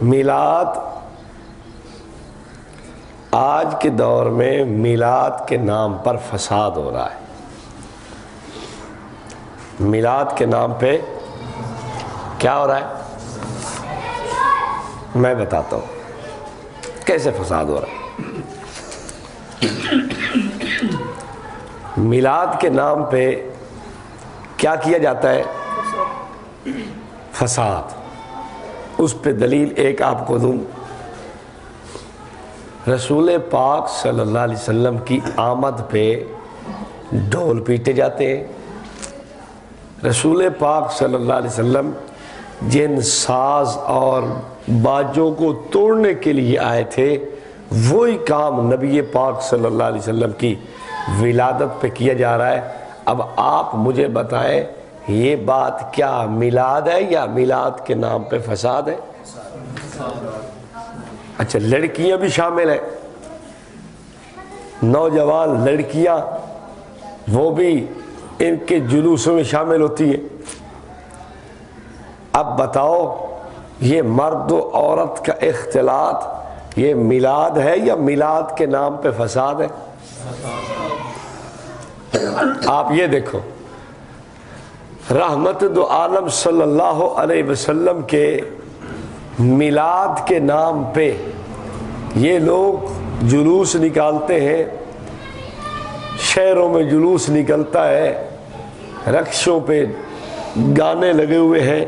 میلاد، آج کے دور میں میلاد کے نام پر فساد ہو رہا ہے. میلاد کے نام پہ کیا ہو رہا ہے؟ میں بتاتا ہوں کیسے فساد ہو رہا ہے. میلاد کے نام پہ کیا کیا جاتا ہے؟ فساد. اس پہ دلیل ایک آپ کو دوں. رسول پاک صلی اللہ علیہ وسلم کی آمد پہ ڈھول پیٹے جاتے ہیں. رسول پاک صلی اللہ علیہ وسلم جن ساز اور باجوں کو توڑنے کے لیے آئے تھے وہی کام نبی پاک صلی اللہ علیہ وسلم کی ولادت پہ کیا جا رہا ہے. اب آپ مجھے بتائیں یہ بات کیا میلاد ہے یا میلاد کے نام پہ فساد ہے؟ اچھا، لڑکیاں بھی شامل ہیں، نوجوان لڑکیاں وہ بھی ان کے جلوسوں میں شامل ہوتی ہیں. اب بتاؤ یہ مرد و عورت کا اختلاط یہ میلاد ہے یا میلاد کے نام پہ فساد ہے؟ آپ یہ دیکھو، رحمت دو عالم صلی اللہ علیہ وسلم کے میلاد کے نام پہ یہ لوگ جلوس نکالتے ہیں. شہروں میں جلوس نکلتا ہے، رکشوں پہ گانے لگے ہوئے ہیں.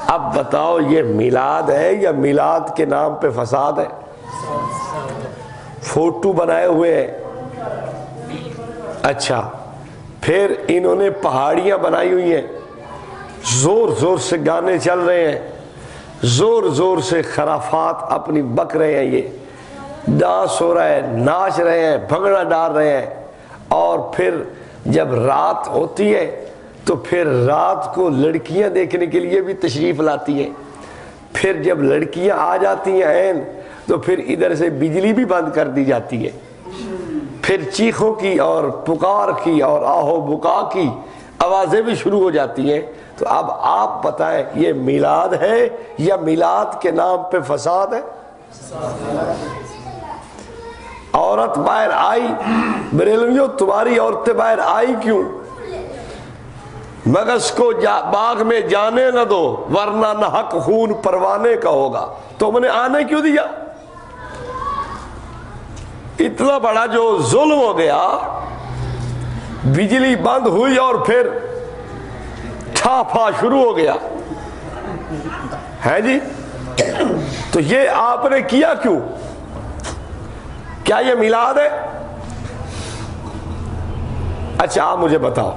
اب بتاؤ یہ میلاد ہے یا میلاد کے نام پہ فساد ہے؟ فوٹو بنائے ہوئے ہیں. اچھا، پھر انہوں نے پہاڑیاں بنائی ہوئی ہیں، زور زور سے گانے چل رہے ہیں، زور زور سے خرافات اپنی بک رہے ہیں، یہ ڈانس ہو رہا ہے، ناچ رہے ہیں، بھنگڑا ڈال رہے ہیں. اور پھر جب رات ہوتی ہے تو پھر رات کو لڑکیاں دیکھنے کے لیے بھی تشریف لاتی ہیں. پھر جب لڑکیاں آ جاتی ہیں عین تو پھر ادھر سے بجلی بھی بند کر دی جاتی ہے. پھر چیخوں کی اور پکار کی اور آہو بکا کی آوازیں بھی شروع ہو جاتی ہیں. تو اب آپ بتائیں یہ میلاد ہے یا میلاد کے نام پہ فساد ہے؟ عورت باہر آئی، بریلویوں تمہاری عورتیں باہر آئی کیوں؟ مگس کو باغ میں جانے نہ دو ورنہ نہ حق خون پروانے کا ہوگا. تم نے آنے کیوں دیا؟ اتنا بڑا جو ظلم ہو گیا، بجلی بند ہوئی اور پھر ٹھاپا شروع ہو گیا ہے جی. تو یہ آپ نے کیا کیوں؟ کیا یہ میلاد ہے؟ اچھا آپ مجھے بتاؤ،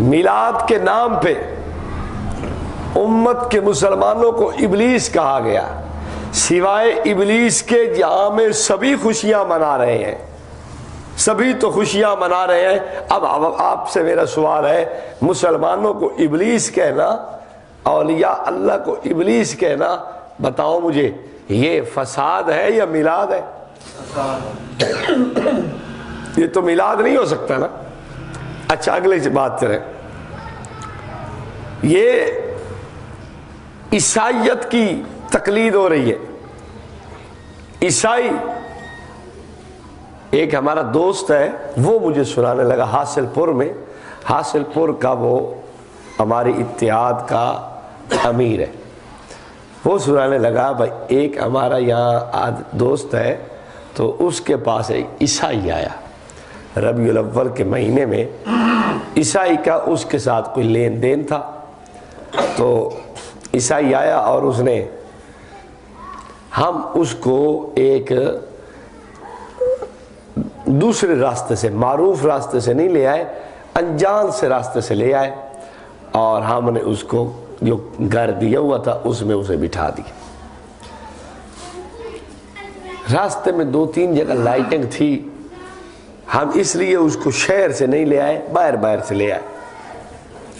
میلاد کے نام پہ امت کے مسلمانوں کو ابلیس کہا گیا، سوائے ابلیس کے جہاں میں سبھی خوشیاں منا رہے ہیں، سبھی تو خوشیاں منا رہے ہیں. اب آپ سے میرا سوال ہے، مسلمانوں کو ابلیس کہنا، اولیاء اللہ کو ابلیس کہنا، بتاؤ مجھے یہ فساد ہے یا میلاد ہے؟ یہ تو میلاد نہیں ہو سکتا نا. اچھا اگلے سے بات کریں. یہ عیسائیت کی تقلید ہو رہی ہے. عیسائی، ایک ہمارا دوست ہے وہ مجھے سنانے لگا، حاصل پور میں، حاصل پور کا وہ ہماری اتحاد کا امیر ہے، وہ سنانے لگا بھائی ایک ہمارا یہاں دوست ہے تو اس کے پاس ایک عیسائی آیا ربیع الاول کے مہینے میں. عیسائی کا اس کے ساتھ کوئی لین دین تھا، تو عیسائی آیا اور اس نے، ہم اس کو ایک دوسرے راستے سے، معروف راستے سے نہیں لے آئے، انجان سے راستے سے لے آئے، اور ہم نے اس کو جو گھر دیا ہوا تھا اس میں اسے بٹھا دیا. راستے میں 2-3 جگہ لائٹنگ تھی، ہم اس لیے اس کو شہر سے نہیں لے آئے، باہر سے لے آئے.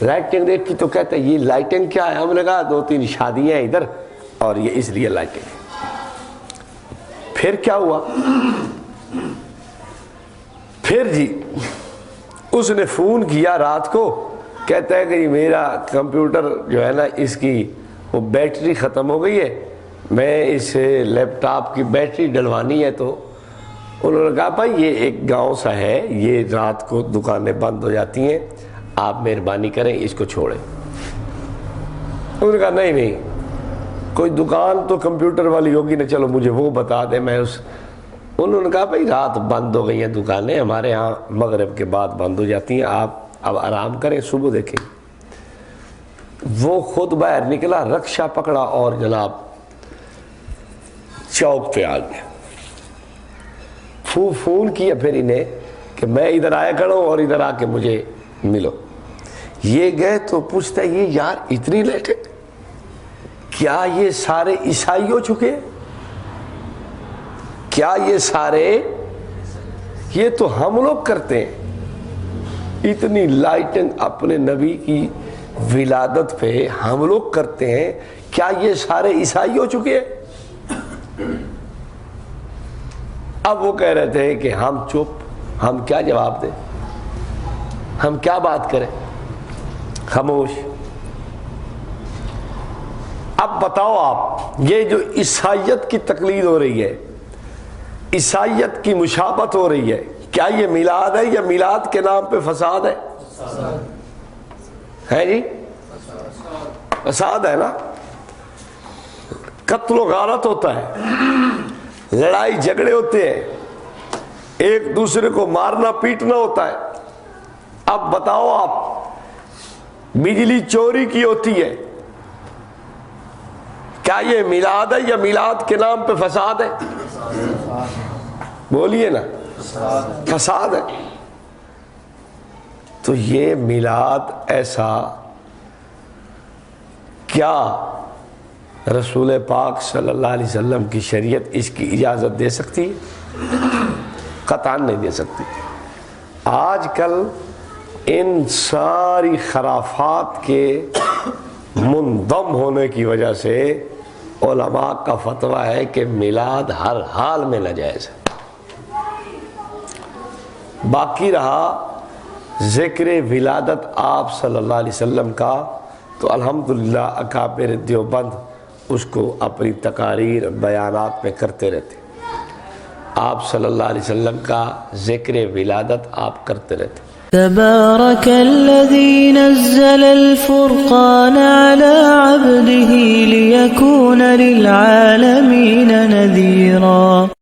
لائٹنگ دیکھی تو کہتے ہیں یہ لائٹنگ کیا ہے؟ ہم نے کہا 2-3 شادیاں ہیں ادھر اور یہ اس لیے لائٹنگ ہے. پھر کیا ہوا؟ پھر جی اس نے فون کیا رات کو، کہتا ہے کہ میرا کمپیوٹر جو ہے نا اس کی وہ بیٹری ختم ہو گئی ہے، میں اس لیپ ٹاپ کی بیٹری ڈلوانی ہے۔ تو انہوں نے کہا بھائی یہ ایک گاؤں سا ہے، یہ رات کو دکانیں بند ہو جاتی ہیں، آپ مہربانی کریں اس کو چھوڑیں۔ انہوں نے کہا نہیں کوئی دکان تو کمپیوٹر والی ہوگی نا، چلو مجھے وہ بتا دیں میں اس۔ انہوں نے کہا بھائی رات بند ہو گئی ہیں دکانیں، ہمارے ہاں مغرب کے بعد بند ہو جاتی ہیں، آپ اب آرام کریں، صبح دیکھیں۔ وہ خود باہر نکلا، رکشہ پکڑا اور جناب چوک پہ آ گیا۔ فون کیا پھر انہیں کہ میں ادھر آیا کھڑا ہوں اور ادھر آ کے مجھے ملو۔ یہ گئے تو پوچھتا ہے یہ یار اتنی لیٹ ہے، کیا یہ سارے عیسائی ہو چکے؟ کیا یہ سارے، یہ تو ہم لوگ کرتے ہیں، اتنی لائٹنگ اپنے نبی کی ولادت پہ ہم لوگ کرتے ہیں، کیا یہ سارے عیسائی ہو چکے ہیں؟ اب وہ کہہ رہے تھے کہ ہم چپ، ہم کیا جواب دیں، ہم کیا بات کریں، خاموش۔ اب بتاؤ آپ، یہ جو عیسائیت کی تقلید ہو رہی ہے، عیسائیت کی مشابہت ہو رہی ہے، کیا یہ میلاد ہے یا میلاد کے نام پہ فساد ہے جی؟ فساد ہے نا، قتل و غارت ہوتا ہے، لڑائی جھگڑے ہوتے ہیں، ایک دوسرے کو مارنا پیٹنا ہوتا ہے۔ اب بتاؤ آپ، بجلی چوری کی ہوتی ہے، کیا یہ میلاد ہے یا میلاد کے نام پہ فساد ہے؟ بولیے نا، فساد ہے۔ تو یہ میلاد ایسا، کیا رسول پاک صلی اللہ علیہ وسلم کی شریعت اس کی اجازت دے سکتی ہے؟ قطعاً نہیں دے سکتی۔ آج کل ان ساری خرافات کے منضم ہونے کی وجہ سے علماء کا فتویٰ ہے کہ میلاد ہر حال میں ناجائز ہے۔ باقی رہا ذکر ولادت آپ صلی اللہ علیہ وسلم کا، تو الحمدللہ اکابر دیوبند اس کو اپنی تقاریر بیانات میں کرتے رہتے، آپ صلی اللہ علیہ وسلم کا ذکر ولادت آپ کرتے رہتے۔ تبارك الذي نزل الفرقان على عبده ليكون للعالمين نذيرا